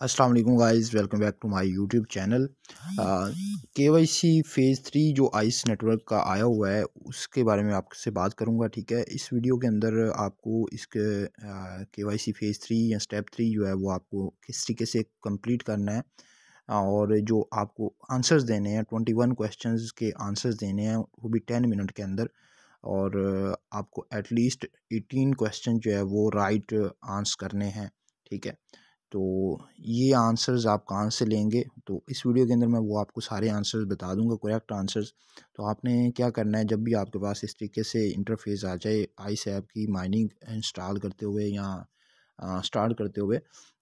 अस्सलाम वालेकुम guys, welcome back to my YouTube channel. KYC phase 3 जो आइस नेटवर्क का आया हुआ है उसके बारे में आपसे बात करूंगा। ठीक है, इस वीडियो के अंदर आपको इसके केवाईसी फ़ेज़ 3 या स्टेप 3 जो है वो आपको किस तरीके से कंप्लीट करना है और जो आपको आंसर्स देने हैं 21 क्वेश्चंस के आंसर्स देने हैं वो भी 10 मिनट के अंदर। और आपको एटलीस्ट 18 क्वेश्चन जो है वो राइट आंसर करने हैं। ठीक है, तो ये आंसर्स आप कहाँ से लेंगे, तो इस वीडियो के अंदर मैं वो आपको सारे आंसर्स बता दूंगा, करेक्ट आंसर्स। तो आपने क्या करना है, जब भी आपके पास इस तरीके से इंटरफेस आ जाए आइस ऐप की माइनिंग इंस्टॉल करते हुए या स्टार्ट करते हुए,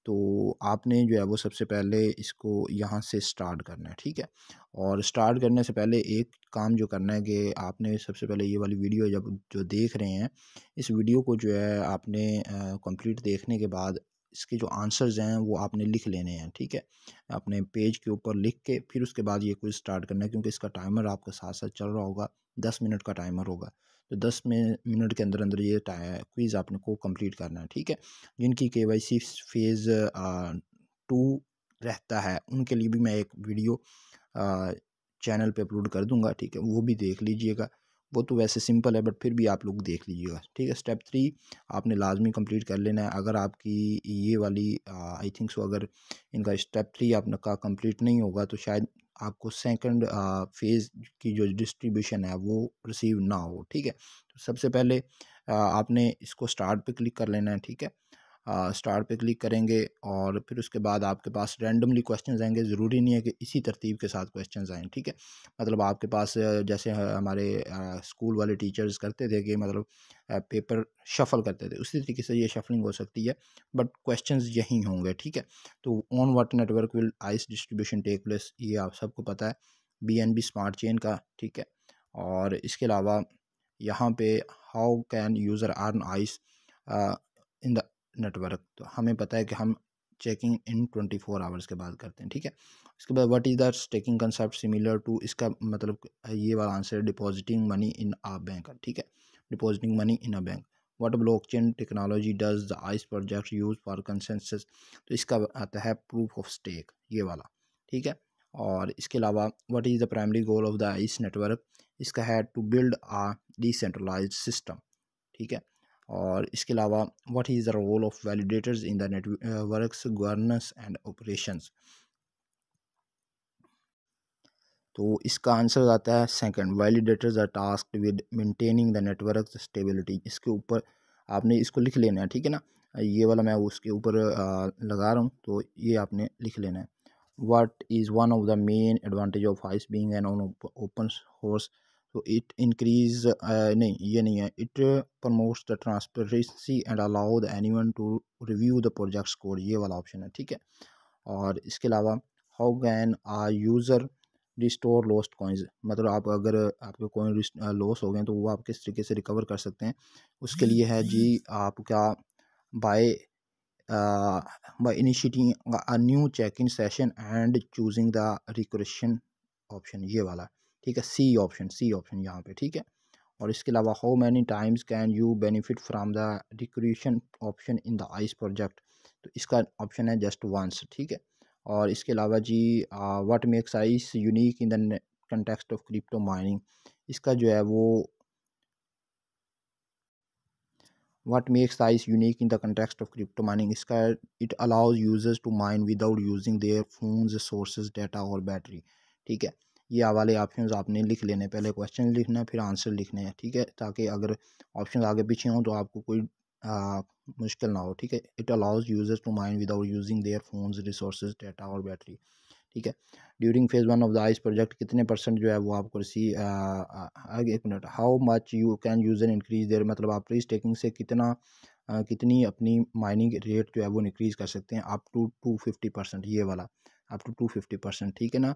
तो आपने जो है वो सबसे पहले इसको यहाँ से स्टार्ट करना है। ठीक है, और स्टार्ट करने से पहले एक काम जो करना है कि आपने सबसे पहले ये वाली वीडियो जब जो देख रहे हैं, इस वीडियो को जो है आपने कंप्लीट देखने के बाद इसके जो आंसर्स हैं वो आपने लिख लेने हैं। ठीक है, अपने पेज के ऊपर लिख के फिर उसके बाद ये क्विज़ स्टार्ट करना है, क्योंकि इसका टाइमर आपका साथ साथ चल रहा होगा। 10 मिनट का टाइमर होगा, तो 10 मिनट के अंदर अंदर ये क्विज़ आपने को कंप्लीट करना है। ठीक है, जिनकी केवाईसी फ़ेज़ 2 रहता है उनके लिए भी मैं एक वीडियो चैनल पे अपलोड कर दूंगा। ठीक है, वो भी देख लीजिएगा। वो तो वैसे सिंपल है बट फिर भी आप लोग देख लीजिएगा। ठीक है, स्टेप 3 आपने लाजमी कंप्लीट कर लेना है। अगर आपकी ये वाली आई थिंक सो अगर इनका स्टेप 3 आपका कंप्लीट नहीं होगा तो शायद आपको सेकंड फेज़ की जो डिस्ट्रीब्यूशन है वो रिसीव ना हो। ठीक है, तो सबसे पहले आपने इसको स्टार्ट पे क्लिक कर लेना है। ठीक है, स्टार्ट पे क्लिक करेंगे और फिर उसके बाद आपके पास रैंडमली क्वेश्चंस आएंगे। ज़रूरी नहीं है कि इसी तरतीब के साथ क्वेश्चंस आएँ। ठीक है, मतलब आपके पास जैसे हमारे स्कूल वाले टीचर्स करते थे कि मतलब पेपर शफल करते थे, उसी तरीके से ये शफलिंग हो सकती है बट क्वेश्चंस यही होंगे। ठीक है, तो on what network will Ice distribution take place, ये आप सबको पता है, बीएनबी स्मार्ट चेन का। ठीक है, और इसके अलावा यहाँ पे how can user earn ice in the network, तो हमें पता है कि हम चेकिंग इन 24 आवर्स के बाद करते हैं। ठीक है, इसके बाद what is the staking concept similar to, इसका मतलब ये वाला आंसर है depositing money in a bank. ठीक है, depositing money in a bank. What blockchain technology does the Ice project use for consensus, तो इसका आता है प्रूफ ऑफ स्टेक, ये वाला। ठीक है, और इसके अलावा what is the primary goal of the Ice network, इसका है to build a decentralised system. ठीक है, और इसके अलावा what is the role of validators in the network's governance and operations, तो इसका आंसर आता है second, validators are tasked with maintaining the network stability. इसके ऊपर आपने इसको लिख लेना है। ठीक है ना, ये वाला मैं उसके ऊपर लगा रहा हूँ, तो ये आपने लिख लेना है। What is one of the main advantage of Ice being an open source, तो इट इंक्रीज नहीं ये नहीं है, it promotes the transparency and allow the anyone to review the project's code, ये वाला ऑप्शन है। ठीक है, और इसके अलावा how can a user restore lost coins, मतलब आप अगर आपके कॉइन लॉस हो गए तो वो आप किस तरीके से रिकवर कर सकते हैं, उसके लिए है जी आपका by by initiating a new check in session and choosing the requisition option, ये वाला। ठीक है, सी ऑप्शन यहाँ पे। ठीक है, और इसके अलावा how many times can you benefit from the recreation option in the Ice project, तो इसका ऑप्शन है जस्ट वंस। ठीक है, और इसके अलावा जी what makes Ice unique in the context of crypto mining, इसका जो है वो what makes Ice unique in the context of crypto mining, इसका it allows users to mine without using their phones sources data और battery. ठीक है, ये वाले ऑप्शंस आपने लिख लेने, पहले क्वेश्चन लिखना है फिर आंसर लिखने हैं। ठीक है, ताकि अगर ऑप्शन आगे पीछे हों तो आपको कोई मुश्किल ना हो। ठीक है, it allows users to mine without using their phones resources data और बैटरी। ठीक है, during phase 1 of the Ice project कितने परसेंट जो है वो आपको आगे एक minute, how much you can user increase their, मतलब आप प्री स्टेकिंग से कितनी अपनी माइनिंग रेट जो है वो इंक्रीज़ कर सकते हैं, अप टू 250%, ये वाला अप टू 250%। ठीक है ना,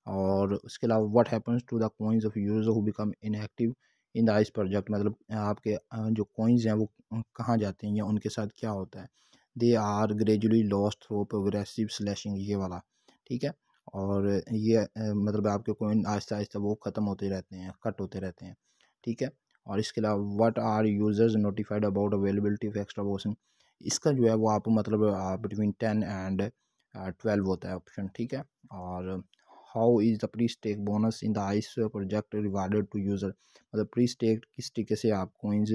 और उसके अलावा what happens to the coins of user who become inactive in the Ice project, मतलब आपके जो कॉइन्स हैं वो कहाँ जाते हैं या उनके साथ क्या होता है, they are gradually lost through progressive slashing, ये वाला। ठीक है, और ये मतलब आपके कॉइन आहिस्ता आहिस्ता वो ख़त्म होते रहते हैं, कट होते रहते हैं। ठीक है, और इसके अलावा what are users notified about availability of extra version, इसका जो है वो आप मतलब बिटवीन 10 एंड 12 होता है ऑप्शन, ठीक है। और how is the pre stake bonus in the Ice project rewarded to user, मतलब प्री स्टेक किस तरीके से आप कोइंस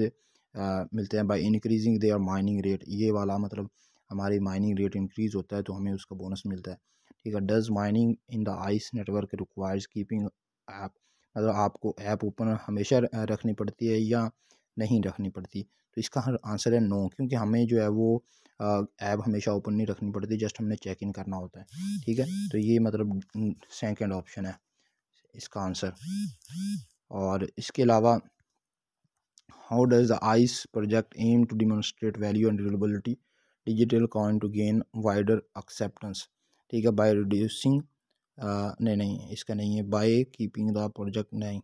मिलते हैं, by increasing their mining rate, ये वाला मतलब हमारी माइनिंग रेट इंक्रीज़ होता है तो हमें उसका बोनस मिलता है, ठीक है। Does mining in the Ice network requires keeping app, मतलब आपको ऐप ओपन हमेशा रखनी पड़ती है या नहीं रखनी पड़ती, तो इसका आंसर है नो, क्योंकि हमें जो है वो ऐप हमेशा ओपन नहीं रखनी पड़ती, जस्ट हमने चेक इन करना होता है, ठीक है। तो ये मतलब सेकंड ऑप्शन है इसका आंसर। और इसके अलावा how does the Ice project aim to demonstrate value and reliability digital coin to gain wider acceptance, ठीक है। बाय रिड्यूसिंग नहीं इसका नहीं है, बाय कीपिंग द प्रोजेक्ट, नहीं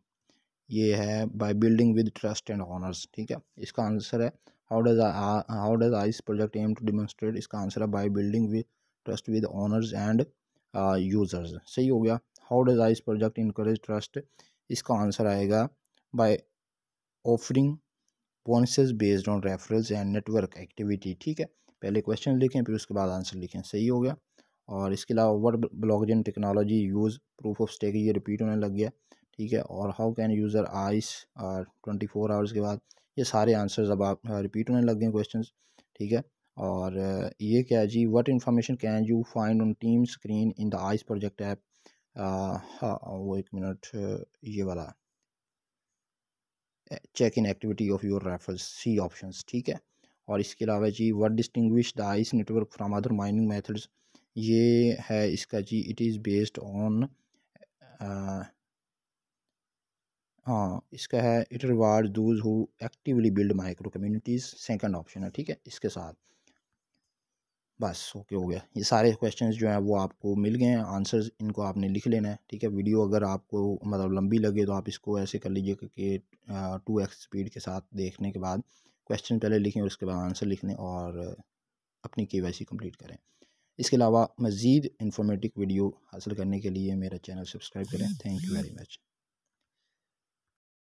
ये है by building with trust and honours, ठीक है। इसका आंसर है how does Ice project aim to demonstrate, इसका आंसर है by building with trust with honours and users, सही हो गया। How does Ice project encourage trust, इसका आंसर आएगा by offering bonuses based on referrals and network activity, ठीक है। पहले क्वेश्चन लिखें फिर उसके बाद आंसर लिखें, सही हो गया। और इसके अलावा what blockchain technology use proof of stake, ये रिपीट होने लग गया, ठीक है। और how can user Ice 24 hours के बाद, ये सारे आंसर्स अब आप रिपीट होने लग गए क्वेश्चन, ठीक है। और ये क्या है जी, what information can you find on team screen in the Ice project app, हाँ वो एक मिनट, ये वाला check in activity of your referrals, C options, ठीक है। और इसके अलावा जी what distinguish the Ice network from other mining methods, ये है इसका जी, इट इज़ बेस्ड ऑन, हाँ इसका है it reward those who actively build micro communities, second option है, ठीक है। इसके साथ बस ओके हो गया, ये सारे क्वेश्चंस जो हैं वो आपको मिल गए हैं आंसर्स, इनको आपने लिख लेना है, ठीक है। वीडियो अगर आपको मतलब लंबी लगे तो आप इसको ऐसे कर लीजिए कि 2x स्पीड के साथ देखने के बाद क्वेश्चन पहले लिखें और उसके बाद आंसर लिख लें और अपनी KYC कंप्लीट करें। इसके अलावा मज़ीद इन्फॉर्मेटिव वीडियो हासिल करने के लिए मेरा चैनल सब्सक्राइब करें। Thank you very much.